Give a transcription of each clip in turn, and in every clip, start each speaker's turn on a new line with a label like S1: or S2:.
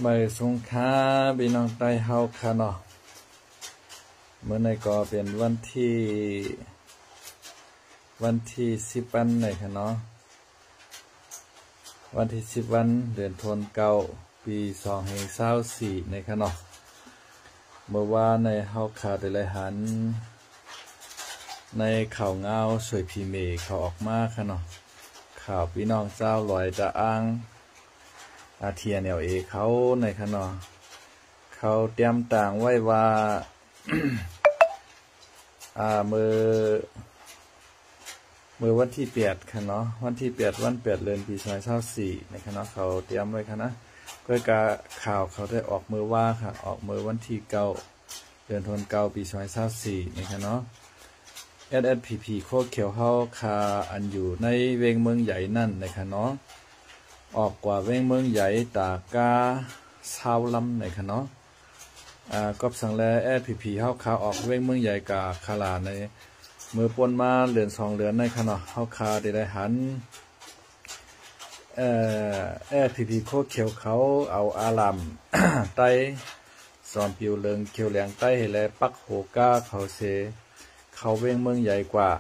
S1: เมื่อสงขลาพี่น้องใต้เฮาค่ะเนาะเมื่อในก็เป็นวันที่10วันในค่ะเนาะวันที่10วันเดือนธันวาคมปี2524ในค่ะเนาะเมื่อวานในเฮาขาได้รายหันในข่าวเงาสวยพีเมเขาออกมาค่ะเนาะข่าวพี่น้องเจ้าลอยตะอ้างอาเทียนเอเขาในค่ะเนาะเขาเตรียมต่างไว้ว่า เมื่อวันที่8ค่ะเนาะวันที่8วัน8เดือนปี2024ในค่ะเนาะเขาเตรียมไว้ค่ะนะก็การข่าวเขาได้ออกมือว่าค่ะออกมือวันที่9เดือนธันวาคมปี2024ในค่ะเนาะ SSPP โคเขียวเฮาคาอันอยู่ในเวงเมืองใหญ่นั่นในค่ะเนาะออกกว่าเวงเมืองใหญ่ตากาชาวลำในค่ะเนาะก็สั่งแล้ว SSPP เฮาคาออกเวงเมืองใหญ่กาคาลาในมือปนมาเดือน2เดือนในค่ะเนาะเฮาคาได้หันSSPP โคเขียวเขาเอาอาราม ไต้สอนปิวเลิงเขียวเหลียงใต้ให้แลปักโหก้าเขาเซเขาเวงเมืองใหญ่กว่า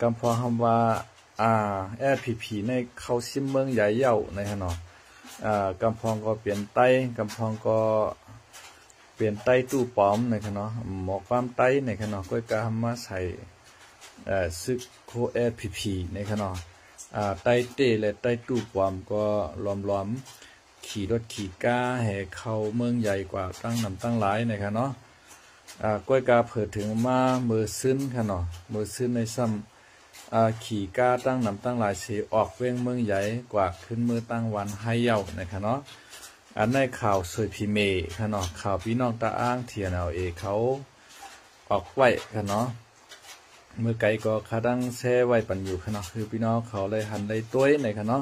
S1: กำพองคำว่าSPP ในเขาซิมเมืองใหญ่เย่าในฮะเนาะกำพองก็เปลี่ยนไต้กำพองก็เปลี่ยนไต้ตู้ปอมในค่ะเนาะหมอกความไต้ในค่ะเนาะก็กะมาใส่ซึกโคSPPในค่ะเนาะไต้เต้และไต้ตู้ปอมก็ล้อมขี่รถขี่ก้าให้เข้าเมืองใหญ่กว่าตั้งนำตั้งหลายในค่ะเนาะก้อยกาเผิดถึงมามือซึ้นค่ะเนาะมือซึ้นในซ้ำขี่ก้าตั้งนำตั้งหลายเสียออกเว้งเมืองใหญ่กว่าขึ้นมือตั้งวันให้เย่านะคะเนาะอันในข่าวสวยพีเมค่ะเนาะข่าวพี่น้องตาอ้างเทียนเอเขาออกไว้ค่ะเนาะเมื่อไกลก็คาดังแช่ไว้ปันอยู่ค่ะเนาะคือพี่น้องเขาเลยหันเลยต้วยในค่ะเนาะ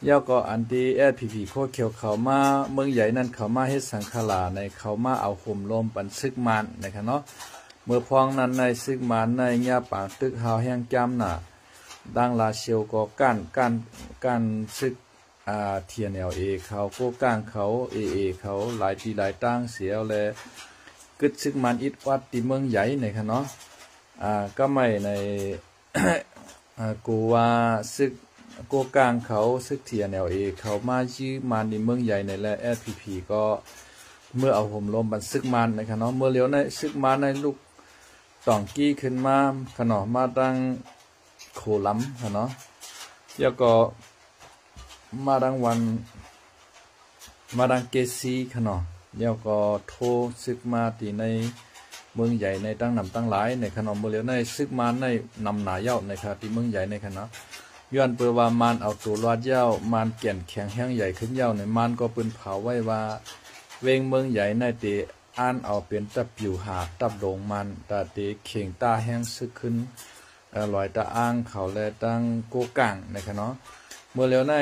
S1: ย่อก็อันที่SPPโคเขียวเขามาเมืองใหญ่นั่นเขามาเฮ็ดสังฆลาในเขามาเอาห่มลมปันซึกมันนะคะเนาะเมื่อพองนั้นในซึกมันในญาปางตึกหาวแห้งจำน่ะดังลาเชียวก็การซึกเทียนเอเขาโกก้างเขาเขาหลายปีหลายตั้งเสียแลกึดซึกมันอิดวัดที่เมืองใหญ่นะคะเนาะก็ไม่ใน กูว่าซึกโกกลางเขาซึกเทียนเอเขามาชื่อมันในเมืองใหญ่ในและSPPก็เมื่อเอาห่มลมบันซึกมันนะครับเนาะเมื่อเลี้ยวในซึกมันในลูกต่องกี้ขึ้นมาขนมมาดังโคล้ำค่ะเนาะแล้วก็มาดังวันมาดังเกซีค่ะเนาะแล้วก็โทซึกมาตีในเมืองใหญ่ในตั้งนำตั้งหลายในขนมเมื่อเลี้ยวในซึกมันในนำหนาเย้าในค่ะที่เมืองใหญ่ในค่ะเนาะย้อนเปิดว่ามันเอาตัวรอดเย้ามันแก่นแข็งแห้งใหญ่ขึ้นเย้าในมันก็ปืนเผาไว้ว่าเวงเมืองใหญ่ในเตอ่านเอาเป็นตับอยู่หาตับโดงมันตาเตเข่งตาแห้งซึกขึ้นลอยตาอ้างเขาและตั้งโกกังในค่ะเนาะเมื่อแล้วใน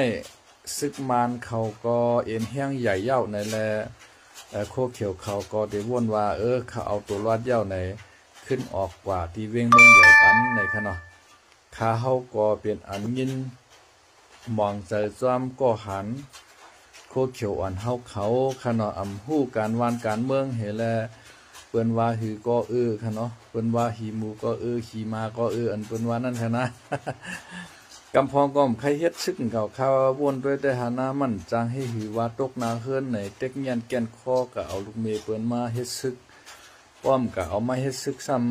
S1: ซึกมันเขาก็เอ็นแห้งใหญ่เย้าในแลโคเขียวเขาก็ได้ว่นว่าเขาเอาตัวรอดเย้าในขึ้นออกกว่าที่เวงเมืองใหญ่ปันในค่ะเนาะข้าเฮาก็เป็นอันยินมองใจจ้อมก็หันโคเขียวอันเฮาเขาค่ะเนาะอำฮู้การวานการเมืองเฮแลเปิ้นว่าหือก็ค่ะเนาะเปิ้นว่าหีหมูก็ขี่มาก็อันเปิ้นว่านั่นค่ะนะกำพองก็ใครเฮ็ดซึกเขาข้าววนด้วยแต่หานามันจังให้หือว่าตกนาเฮือนในเต็กเงียนแก่นคอก็เอาลูกเมเปิ้นมาเฮ็ดซึกป้อมก็เอามาเฮ็ดซึกซ้ำ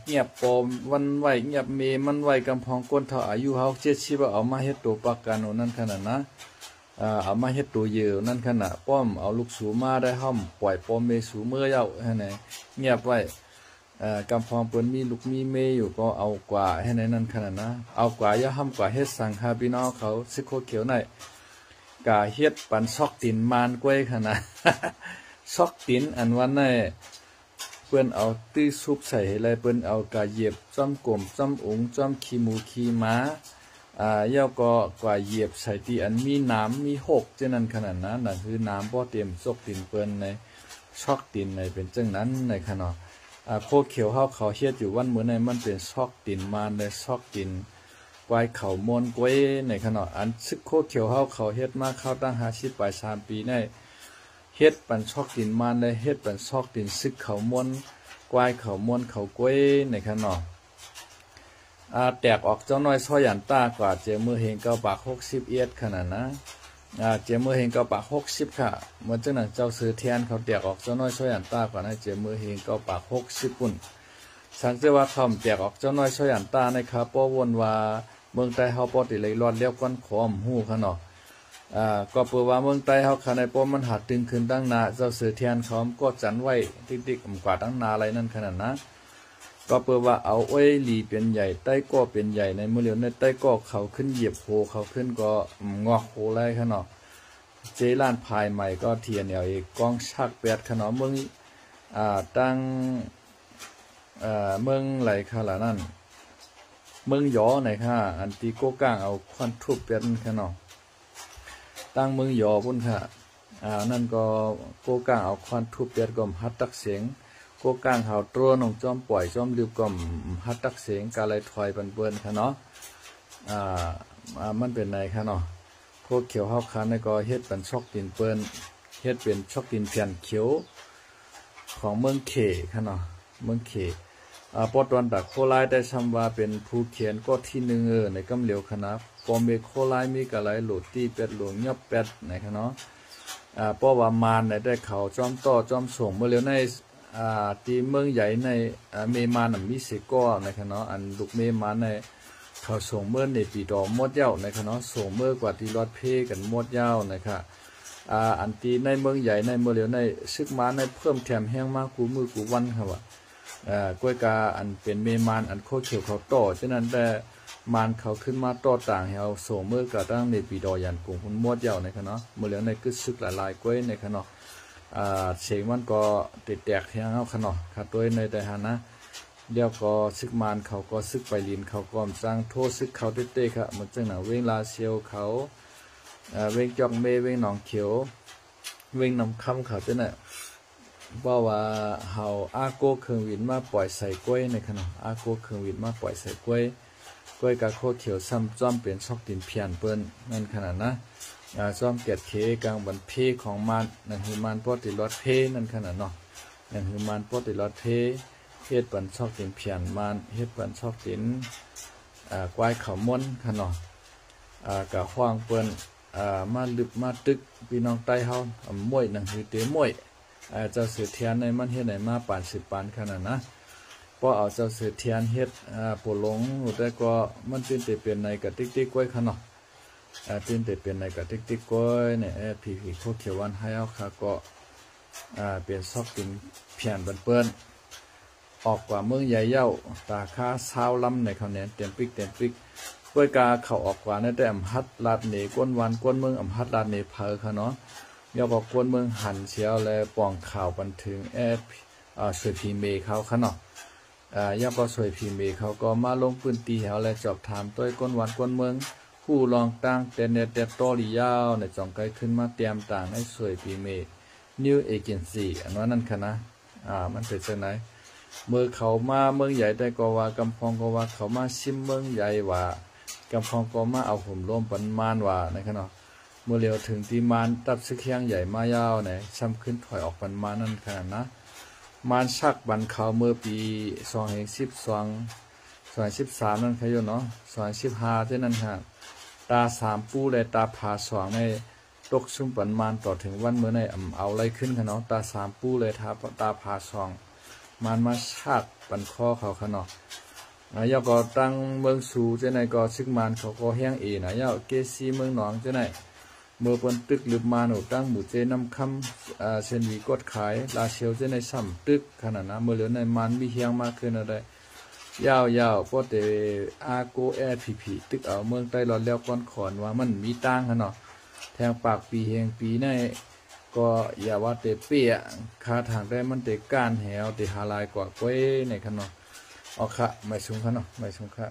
S1: เงียบปอมวันไหวเงียบเมมันไหวกำพองก้นเท่าอายุเฮา70เอามาเฮ็ดตัวประกันนั่นขนาดนะเอามาเฮ็ดตัวเยอะนั่นขนาดป้อมเอาลูกสูมาได้ห้อมปล่อยปอมเมสูเมื่อเย้าให้ไหนเงียบไว้กำพองเปิ้นมีลูกมีเมอยู่ก็เอากว่าให้ไหนนั่นขนาดนะเอากว่าอย่าห้ำกว่าเฮ็ดสังฆาพี่น้องเขาซึกโคเขียวไหนกาเฮ็ดปันซอกตินมานกล้วยขนาด ซอกตินอันวันไหนเปิ้นเอาตื้อซุปใส่ให้เลยเปิ้นเอากาเหยียบจ้อมกลมจ้อมองจ้อมขี้หมูขี้ม้าย่อก็กว่าเหยียบใส่ที่อันมีน้ำมีหกเช่นนั้นขนาดนั้นน่ะคือน้ำบ่เต็มซอกตินเปิ้นในซอกตินในเป็นจังนั้นในขนาดโคเขียวเขาเฮ็ดอยู่วันมื้อในมันเป็นซอกตินมาในซอกติน กวายเขามวนกวยในขณะอันซึกโคเขียวเฮาเขาเฮ็ดมาเข้าตั้ง50 ปลาย 3 ปีในเฮ็ดปันชอกดินมันได้เฮ็ดปันชอกดินซึกเขามวนกวายเขามวนเขากวยในขณะแตกออกเจ้าน้อยซอยยันตากว่าเจมือเฮงเก้าปาก60เอียดขนาดนะเจมือเฮงเก้าปาก60ค่ะเหมือนจังนั้นเจ้าซื้อเทียนเขาแตกออกเจ้าน้อยซอยยันตากว่านะเจมือเฮงเก้าปาก60ปุ่นสังเกตว่าคำแตกออกเจ้าน้อยซอยยันตาในครับป้อวนว่าเมืองใต้เฮาปอติเลยรอดเลี้ยวก้อนขอมหูขนาดก็เปิดว่าเมืองใต้เฮาคันในป้อมันหัดตึงขึ้นตั้งนาเจ้าซื้อเทียนเขาก็จันไว้ติ๊กๆกว่าตั้งนาอะไรนั่นขนาดนะก็เปิดว่าเอาอ้อยหลีเป็นใหญ่ใต้ก็เป็นใหญ่ในมือเหลียวในใต้ก็เขาขึ้นเหยียบโหเขาขึ้นก็งอกโหไรขนาดเจล้านภายใหม่ก็เทียนเอาอีกกองชักแปดขนาดเมืองตั้งเมืองไหลขนาดนั้นเมืองยอไหนค่ะอันตีโกก้างเอาควันทุบเป็นขนาดตั้งเมืองยอพุ่นค่ะนั่นก็โกก้างเอาควันทุบเป็นก็ฮัดตักเสียงโกก้างเขาตัวน้องจอมปล่อยจอมลืบก็ฮัดตักเสียงกาเลยถอยเปิ้นค่ะเนาะมันเป็นไงค่ะเนาะโคเขียวเฮาคันนี่ก็เฮ็ดเป็นชอกดินเปิ้นเฮ็ดเป็นชอกดินเพียนเขียวของเมืองเขค่ะเนาะเมืองเขปอตวันดักโคไลได้ซ้ำว่าเป็นผู้เขียนก็ที่หนึ่งในกำเหลียวคณะปอมเมโคไลมีกะไรโหลดตีเป็ดหลวงยับเป็ดในค่ะเนาะป้อว่ามานได้เขาจอมต่อจอมส่งเมื่อเร็วในที่เมืองใหญ่ในเมมานมีสิก้อในค่ะเนาะอันลูกเมมานในเขาส่งเมื่อในปีดอมดเย้าในค่ะเนาะส่งเมื่อกว่าที่รอดเพกันมดเย้านะคะอันตีในเมืองใหญ่ในเมื่อเร็วในซึกมาในเพิ่มแถมแห้งมากกูมือกูวันค่ะว่ากล้วยกาอันเป็นเมมานอันโคเขียวเขาต่อฉะนั้นแต่มานเขาขึ้นมาต่อต่างให้เอาส่งเมื่อกระตั้งในปีดอยันกลุ่มคุณมดเย้าในค่ะเนาะเมื่อเร็วในกึศซึกหลายๆกล้วยในค่ะเนาะเสียงมันก็ติดแตกเฮียงเอาขนาดขาดตัวในแต่หานะเดี๋ยวก็ซึกมานเขาก็ซึกไปลินเขาก็สร้างโทษซึกเขาเต้ๆครับมันจังหนังเวงลาเซียวเขาเวงจอกเมเวงหนองเขียวเวงนำคำเขาเจ้าเนี่ยบอกว่าเฮาอาโกเครื่องวินมาปล่อยใส่กล้วยในขนาดอาโกเครื่องวินมาปล่อยใส่กล้วยกะโคเขียวซ้ำจ้อมเป็นชอกดินเพียนเปิ้นนั่นขนาดนะซ้อมเกียรติเคกลางบันเพของมันนั่นคือมันปอติรอดเพนั่นขนาดเนาะนั่นคือมันปอติรอดเพเฮ็ดปันชอกดินเพียนมันเฮ็ดปันชอกดินกวายเขาม้วนขนาดกะขว้างเปิ้นมาลึกมาตึกพี่น้องใต้เฮามวยนั่นคือเตมวยเจ้าเสือเทียนในมันเฮ็ดไหนมาป่าน10 ปานขนาดนะพอเอาเจ้าเสือเทียนเฮ็ดปลงแต่ก็มันตื่นเตเป็นในกะติ๊กๆกล้วยขนาดตื่นเตเป็นในกะติ๊กๆกล้วยเนี่ยพี่โคเขียววันให้เอาค่ะก็เป็นซอกดินเพียนเปิ้นออกกว่าเมืองใหญ่เย้าตาค่าซาวลำในเขาเนี่ยเต็มปิกกล้วยกาเขาออกกว่าในแต่อำฮัดลาดเหนก้นวันก้นเมืองอำฮัดลาดเหนเพอค่ะเนาะยอบอกก้นเมืองหันเชียวและป่องข่าวบันถึงสวยพีเมเขาค่ะเนาะยอก็สวยพีเมเขาก็มาลงพื้นที่แถวและจอบถามต้วยก้นวันก้นเมืองผู้ลองตั้งแต่เนตแต่ตอลียาวในจองไกลขึ้นมาเตรียมต่างให้สวยพีเมNew Agency อันว่านั่นค่ะนะมันเป็นจังไหนเมื่อเขามาเมืองใหญ่ได้ก็ว่ากำพองก็ว่าเขามาชิมเมืองใหญ่ว่ากำพองก็มาเอาห่มร่มปันมานว่านะครับเนาะเมื่อเร็วถึงที่มานตับซึกเฮียงใหญ่มายาวเนี่ยซ้ำขึ้นถอยออกปันมานั่นขนาดนะมานชักบันเขาเมื่อปี2013นั่นค่ะโยเนาะ2015ที่นั่นฮะตา3ปูและตาผา2ในตกซุ่มปันมานต่อถึงวันเมื่อในเอาอะไรขึ้นค่ะเนาะตา3ปูเลยตาผา2มันมาชักปันคอเขาค่ะเนาะยาก็ตั้งเมืองสูเจ้าไหนก็ซึกมันเขาก็แห้งนะยาเกซีเมืองหนองเจ้าไหนเมื่อปนตึกหรือมาหนูตั้งหมู่เจน้ำคำเซนวีกดขายลาเชียวเจ้าไหนซ้ำตึกขนาดนั้นเมื่อเหลือในมันมีเฮียงมากขึ้นอะไรยาวพอแต่อาโกพีตึกเอาเมืองใต้หลอดแล้วก้อนขอนว่ามันมีตั้งค่ะเนาะแทงปากปีเฮงปีในก็อย่าว่าเตเปียคาทางได้มันเตก้านแหวเตหาลายกว่าก้อยในขนาดออกค่ะไม่สูงค่ะเนาะไม่สูงค่ะ